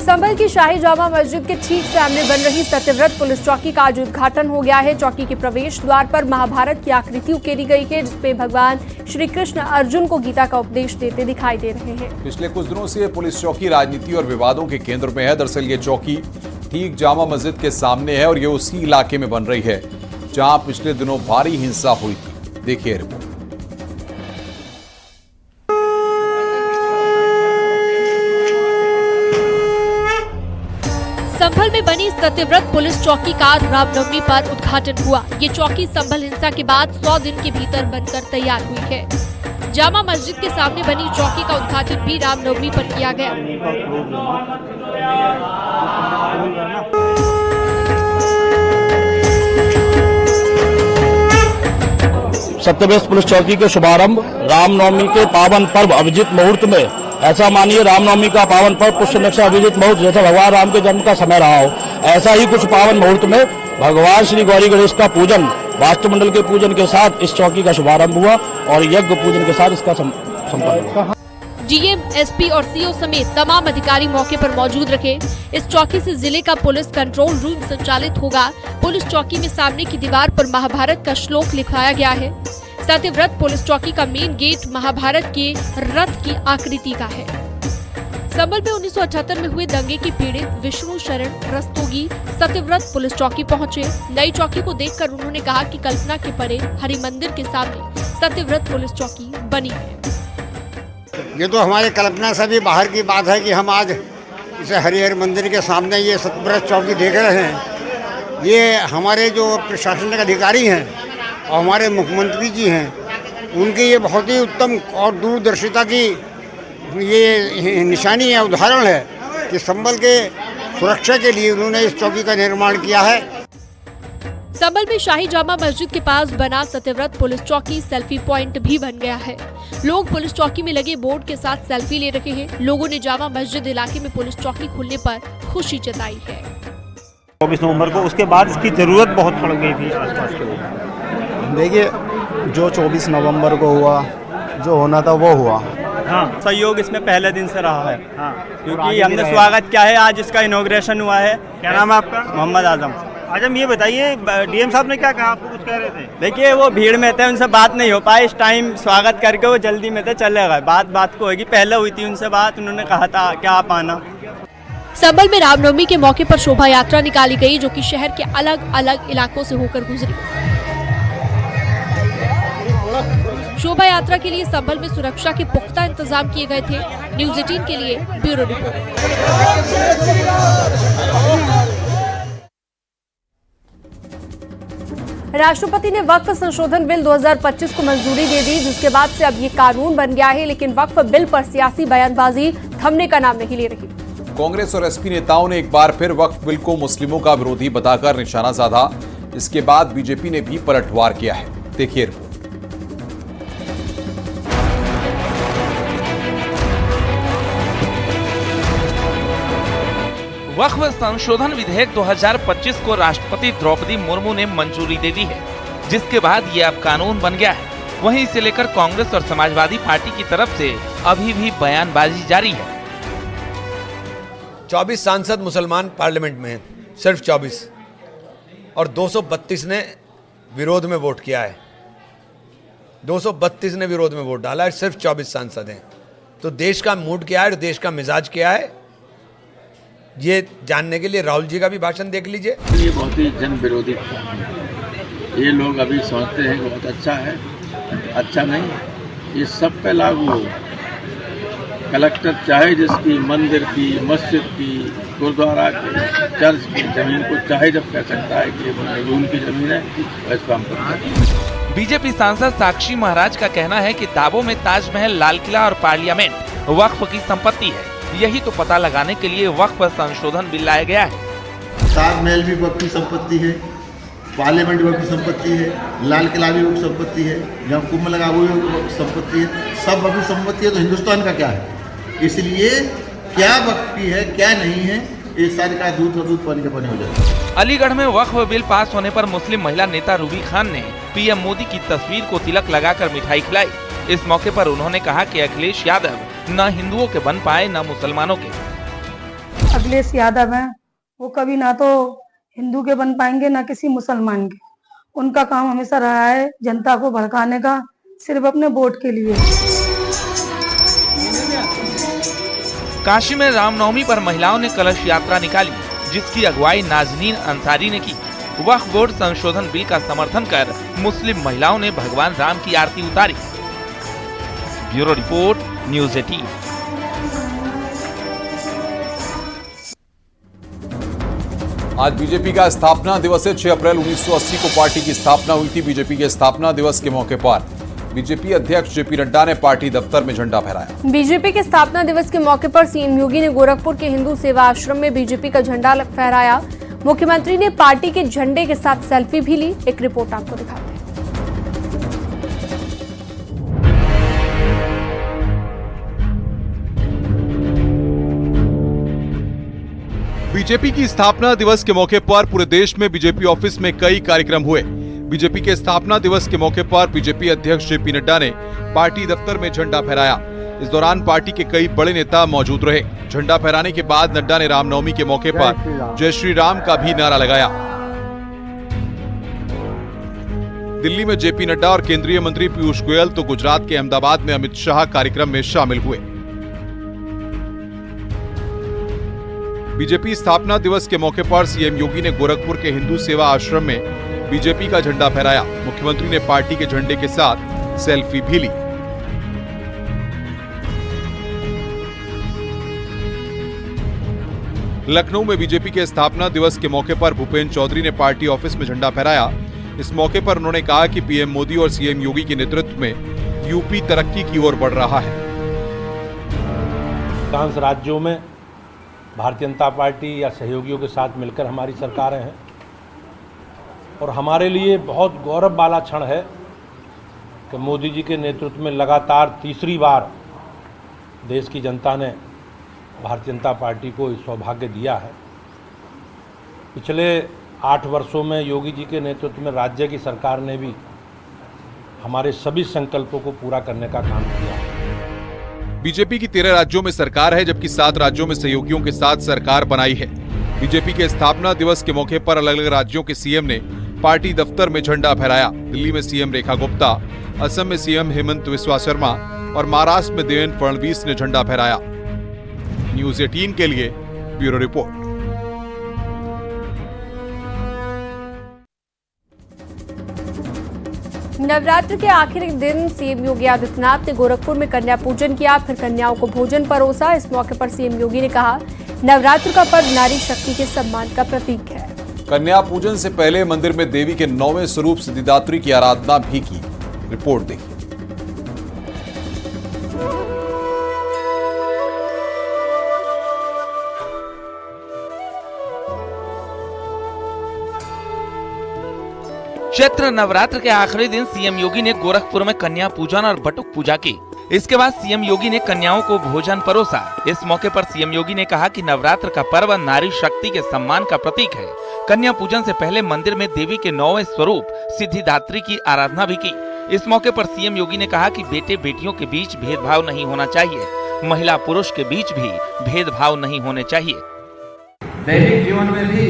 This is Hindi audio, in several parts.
संभल की शाही जामा मस्जिद के ठीक सामने बन रही सत्यव्रत पुलिस चौकी का आज उद्घाटन हो गया है। चौकी के प्रवेश द्वार पर महाभारत की आकृति उकेरी गई है, जिसपे भगवान श्री कृष्ण अर्जुन को गीता का उपदेश देते दिखाई दे रहे हैं। पिछले कुछ दिनों से पुलिस चौकी राजनीति और विवादों के केंद्र में है। दरअसल ये चौकी ठीक जामा मस्जिद के सामने है और ये उसी इलाके में बन रही है जहां पिछले दिनों भारी हिंसा हुई थी। देखिए रिपोर्ट। संभल में बनी सत्यव्रत पुलिस चौकी का रामनवमी पर उद्घाटन हुआ। ये चौकी संभल हिंसा के बाद 100 दिन के भीतर बनकर तैयार हुई है। जामा मस्जिद के सामने बनी चौकी का उद्घाटन भी रामनवमी पर किया गया। सत्यव्रत पुलिस चौकी के शुभारंभ रामनवमी के पावन पर्व अभिजीत मुहूर्त में, ऐसा मानिए रामनवमी का पावन पर्व पुष्य नक्षा अभिजीत मुहूर्त जैसा भगवान राम के जन्म का समय रहा हो, ऐसा ही कुछ पावन मुहूर्त में भगवान श्री गौरी गणेश का पूजन वास्तुमंडल के पूजन के साथ इस चौकी का शुभारंभ हुआ और यज्ञ पूजन के साथ इसका संपन्न हुआ। डीएम, एसपी और सीओ समेत तमाम अधिकारी मौके पर मौजूद रखे। इस चौकी से जिले का पुलिस कंट्रोल रूम संचालित होगा। पुलिस चौकी में सामने की दीवार पर महाभारत का श्लोक लिखवाया गया है। सत्यव्रत पुलिस चौकी का मेन गेट महाभारत के रथ की आकृति का है। संभल में 1978 में हुए दंगे की पीड़ित विष्णु शरण रस्तोगी सत्यव्रत पुलिस चौकी पहुंचे। नई चौकी को देखकर उन्होंने कहा कि कल्पना के परे हरि मंदिर के सामने सत्यव्रत पुलिस चौकी बनी है। ये तो हमारे कल्पना से भी बाहर की बात है कि हम आज इसे हरिहर मंदिर के सामने ये सत्यव्रत चौकी देख रहे हैं। ये हमारे जो प्रशासनिक अधिकारी हैं और हमारे मुख्यमंत्री जी हैं, उनकी ये बहुत ही उत्तम और दूरदर्शिता की ये निशानी है, उदाहरण है कि संभल के सुरक्षा के लिए उन्होंने इस चौकी का निर्माण किया है। संभल में शाही जामा मस्जिद के पास बना सत्यव्रत पुलिस चौकी सेल्फी पॉइंट भी बन गया है। लोग पुलिस चौकी में लगे बोर्ड के साथ सेल्फी ले रहे हैं। लोगों ने जामा मस्जिद इलाके में पुलिस चौकी खुलने पर खुशी जताई है। 24 नवंबर को उसके बाद इसकी जरूरत बहुत पड़ गई थी आसपास के लोग। देखिए, जो 24 नवंबर को हुआ, जो होना था वो हुआ। हाँ, सहयोग इसमें पहले दिन से रहा है। हाँ, क्योंकि हमने स्वागत किया है, आज इसका इनॉग्रेशन हुआ है। क्या नाम है आपका? मोहम्मद आजम। आजम, ये बताइए डीएम साहब ने क्या कहा, आपको कुछ कह रहे थे? देखिए, वो भीड़ में थे, उनसे बात नहीं हो पाई। इस टाइम स्वागत करके वो जल्दी में थे, चले गए। बात को होगी, पहले हुई थी उनसे बात, उन्होंने कहा था क्या आप आना। संभल में रामनवमी के मौके पर शोभा यात्रा निकाली गई, जो कि शहर के अलग अलग इलाकों से होकर गुजरी। शोभा यात्रा के लिए संभल में सुरक्षा के पुख्ता इंतजाम किए गए थे। न्यूज़ 18 के लिए ब्यूरो रिपोर्ट। राष्ट्रपति ने वक्फ संशोधन बिल 2025 को मंजूरी दे दी, जिसके बाद से अब ये कानून बन गया है। लेकिन वक्फ बिल पर सियासी बयानबाजी थमने का नाम नहीं ले रही। कांग्रेस और एसपी नेताओं ने एक बार फिर वक्फ बिल को मुस्लिमों का विरोधी बताकर निशाना साधा। इसके बाद बीजेपी ने भी पलटवार किया है। देखिए रिपोर्ट। वक्फ संशोधन विधेयक 2025 को राष्ट्रपति द्रौपदी मुर्मू ने मंजूरी दे दी है, जिसके बाद ये अब कानून बन गया है। वहीं इसे लेकर कांग्रेस और समाजवादी पार्टी की तरफ से अभी भी बयानबाजी जारी है। 24 सांसद मुसलमान पार्लियामेंट में हैं, सिर्फ 24, और 232 ने विरोध में वोट किया है। 232 ने विरोध में वोट डाला है, सिर्फ 24 सांसद हैं। तो देश का मूड क्या है, देश का मिजाज क्या है, ये जानने के लिए राहुल जी का भी भाषण देख लीजिए। ये बहुत ही जन विरोधी ये लोग अभी सोचते हैं कि बहुत अच्छा है, अच्छा नहीं। ये सब पे लागू हो। कलेक्टर चाहे जिसकी मंदिर की, मस्जिद की, गुरुद्वारा की, चर्च की जमीन को चाहे जब कह सकता है कि ये उनकी जमीन है, वैसे काम करता है। बीजेपी सांसद साक्षी महाराज का कहना है कि दावों में ताजमहल, लाल किला और पार्लियामेंट वक्फ की संपत्ति है। यही तो पता लगाने के लिए वक्फ संशोधन बिल लाया गया है। ताजमहल भी वक्फ की संपत्ति है, पार्लियामेंट वक्फ की संपत्ति है, लाल किला भी वक्फ संपत्ति है, जहाँ कुंभ लगा वो भी संपत्ति है, सब वक्फ संपत्ति है। तो हिंदुस्तान का क्या है? इसलिए क्या वक्फ की है, क्या नहीं है, ये सारी का दूध और दूध पानी का पानी हो जाए। अलीगढ़ में वक्फ बिल पास होने पर मुस्लिम महिला नेता रूबी खान ने पीएम मोदी की तस्वीर को तिलक लगाकर मिठाई खिलाई। इस मौके पर उन्होंने कहा कि अखिलेश यादव न हिंदुओं के बन पाए न मुसलमानों के। अखिलेश यादव हैं, वो कभी ना तो हिंदू के बन पाएंगे ना किसी मुसलमान के। उनका काम हमेशा रहा है जनता को भड़काने का, सिर्फ अपने वोट के लिए। काशी में रामनवमी पर महिलाओं ने कलश यात्रा निकाली, जिसकी अगुवाई नाजनीन अंसारी ने की। वक्फ बोर्ड संशोधन बिल का समर्थन कर मुस्लिम महिलाओं ने भगवान राम की आरती उतारी। Bureau report, news 18। आज बीजेपी का स्थापना दिवस है। 6 अप्रैल 1980 को पार्टी की स्थापना हुई थी। बीजेपी के स्थापना दिवस के मौके पर बीजेपी अध्यक्ष जेपी नड्डा ने पार्टी दफ्तर में झंडा फहराया। बीजेपी के स्थापना दिवस के मौके पर सीएम योगी ने गोरखपुर के हिंदू सेवा आश्रम में बीजेपी का झंडा फहराया। मुख्यमंत्री ने पार्टी के झंडे के साथ सेल्फी भी ली। एक रिपोर्ट आपको दिखाते हैं। बीजेपी की स्थापना दिवस के मौके पर पूरे देश में बीजेपी ऑफिस में कई कार्यक्रम हुए। बीजेपी के स्थापना दिवस के मौके पर बीजेपी अध्यक्ष जेपी नड्डा ने पार्टी दफ्तर में झंडा फहराया। इस दौरान पार्टी के कई बड़े नेता मौजूद रहे। झंडा फहराने के बाद नड्डा ने रामनवमी के मौके पर जय श्री राम का भी नारा लगाया। दिल्ली में जेपी नड्डा और केंद्रीय मंत्री पीयूष गोयल तो गुजरात के अहमदाबाद में अमित शाह कार्यक्रम में शामिल हुए। बीजेपी स्थापना दिवस के मौके पर सीएम योगी ने गोरखपुर के हिंदू सेवा आश्रम में बीजेपी का झंडा फहराया। मुख्यमंत्री ने पार्टी के झंडे के साथ सेल्फी भी ली। लखनऊ में बीजेपी के स्थापना दिवस के मौके पर भूपेन्द्र चौधरी ने पार्टी ऑफिस में झंडा फहराया। इस मौके पर उन्होंने कहा कि पीएम मोदी और सीएम योगी के नेतृत्व में यूपी तरक्की की ओर बढ़ रहा है। अधिकांश राज्यों में भारतीय जनता पार्टी या सहयोगियों के साथ मिलकर हमारी सरकारें हैं और हमारे लिए बहुत गौरव वाला क्षण है कि मोदी जी के नेतृत्व में लगातार तीसरी बार देश की जनता ने भारतीय जनता पार्टी को इस सौभाग्य दिया है। पिछले 8 वर्षों में योगी जी के नेतृत्व में राज्य की सरकार ने भी हमारे सभी संकल्पों को पूरा करने का काम किया है। बीजेपी की 13 राज्यों में सरकार है, जबकि 7 राज्यों में सहयोगियों के साथ सरकार बनाई है। बीजेपी के स्थापना दिवस के मौके पर अलग अलग राज्यों के सीएम ने पार्टी दफ्तर में झंडा फहराया। दिल्ली में सीएम रेखा गुप्ता, असम में सीएम हेमंत बिस्वा शर्मा और महाराष्ट्र में देवेंद्र फडणवीस ने झंडा फहराया। न्यूज़ 18 के लिए ब्यूरो रिपोर्ट। नवरात्र के आखिरी दिन सीएम योगी आदित्यनाथ ने गोरखपुर में कन्या पूजन किया, फिर कन्याओं को भोजन परोसा। इस मौके पर सीएम योगी ने कहा, नवरात्र का पर्व नारी शक्ति के सम्मान का प्रतीक है। कन्या पूजन से पहले मंदिर में देवी के 9वें स्वरूप सिद्धिदात्री की आराधना भी की। रिपोर्ट देखिए। चैत्र नवरात्र के आखिरी दिन सीएम योगी ने गोरखपुर में कन्या पूजन और बटुक पूजा की। इसके बाद सीएम योगी ने कन्याओं को भोजन परोसा। इस मौके पर सीएम योगी ने कहा कि नवरात्र का पर्व नारी शक्ति के सम्मान का प्रतीक है। कन्या पूजन से पहले मंदिर में देवी के 9वें स्वरूप सिद्धिदात्री की आराधना भी की। इस मौके पर सीएम योगी ने कहा कि बेटे बेटियों के बीच भेदभाव नहीं होना चाहिए, महिला पुरुष के बीच भी भेदभाव नहीं होने चाहिए। दैनिक जीवन में भी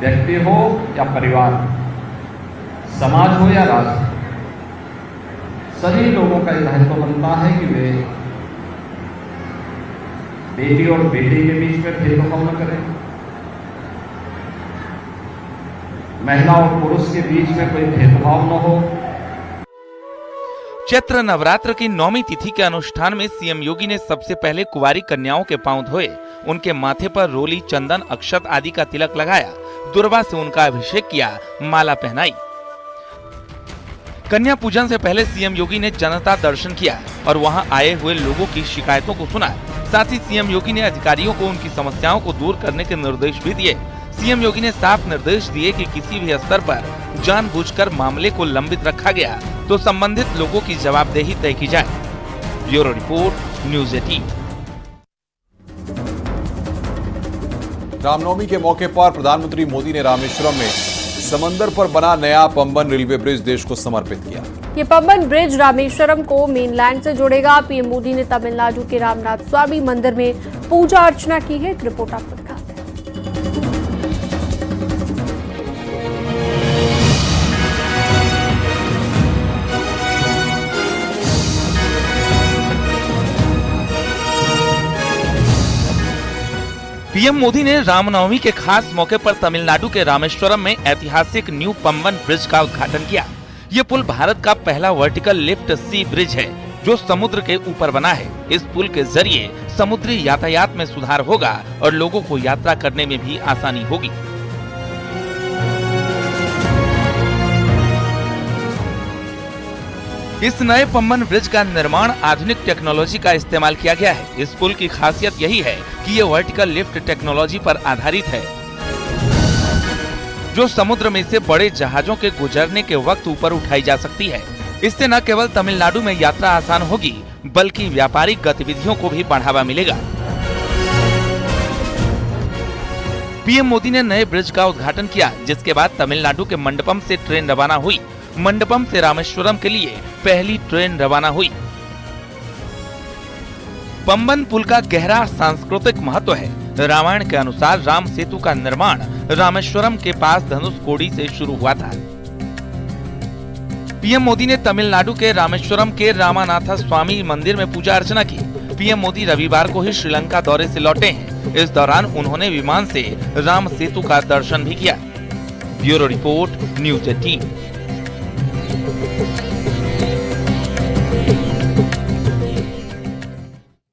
व्यक्ति हो या परिवार, समाज हो या राष्ट्र, सभी लोगों का दायित्व बनता है कि वे बेटी और बेटे के बीच में भेदभाव न करें, महिला और पुरुष के बीच में कोई भेदभाव न हो। चैत्र नवरात्र की 9वीं तिथि के अनुष्ठान में सीएम योगी ने सबसे पहले कुंवारी कन्याओं के पांव धोए, उनके माथे पर रोली, चंदन, अक्षत आदि का तिलक लगाया, दुर्वा से उनका अभिषेक किया, माला पहनाई। कन्या पूजन से पहले सीएम योगी ने जनता दर्शन किया और वहां आए हुए लोगों की शिकायतों को सुना। साथ ही सीएम योगी ने अधिकारियों को उनकी समस्याओं को दूर करने के निर्देश भी दिए। सीएम योगी ने साफ निर्देश दिए कि किसी भी स्तर पर जानबूझकर मामले को लंबित रखा गया तो संबंधित लोगों की जवाबदेही तय की जाए। Bureau report, news 18। रामनवमी के मौके पर प्रधानमंत्री मोदी ने रामेश्वरम में समंदर पर बना नया पंबन रेलवे ब्रिज देश को समर्पित किया। ये पम्बन ब्रिज रामेश्वरम को मेनलैंड से जोड़ेगा। पीएम मोदी ने तमिलनाडु के रामनाथ स्वामी मंदिर में पूजा अर्चना की है। एक रिपोर्ट आपको दिखाते हैं। पीएम मोदी ने रामनवमी के खास मौके पर तमिलनाडु के रामेश्वरम में ऐतिहासिक न्यू पम्बन ब्रिज का उद्घाटन किया। ये पुल भारत का पहला वर्टिकल लिफ्ट सी ब्रिज है जो समुद्र के ऊपर बना है। इस पुल के जरिए समुद्री यातायात में सुधार होगा और लोगों को यात्रा करने में भी आसानी होगी। इस नए पम्बन ब्रिज का निर्माण आधुनिक टेक्नोलॉजी का इस्तेमाल किया गया है। इस पुल की खासियत यही है कि ये वर्टिकल लिफ्ट टेक्नोलॉजी पर आधारित है जो समुद्र में से बड़े जहाजों के गुजरने के वक्त ऊपर उठाई जा सकती है। इससे न केवल तमिलनाडु में यात्रा आसान होगी बल्कि व्यापारिक गतिविधियों को भी बढ़ावा मिलेगा। पीएम मोदी ने नए ब्रिज का उद्घाटन किया जिसके बाद तमिलनाडु के मंडपम से ट्रेन रवाना हुई। मंडपम से रामेश्वरम के लिए पहली ट्रेन रवाना हुई। पम्बन पुल का गहरा सांस्कृतिक महत्व है। रामायण के अनुसार राम सेतु का निर्माण रामेश्वरम के पास धनुषकोडी से शुरू हुआ था। पीएम मोदी ने तमिलनाडु के रामेश्वरम के रामानाथ स्वामी मंदिर में पूजा अर्चना की। पीएम मोदी रविवार को ही श्रीलंका दौरे से लौटे हैं। इस दौरान उन्होंने विमान से राम सेतु का दर्शन भी किया। Bureau report, news 18।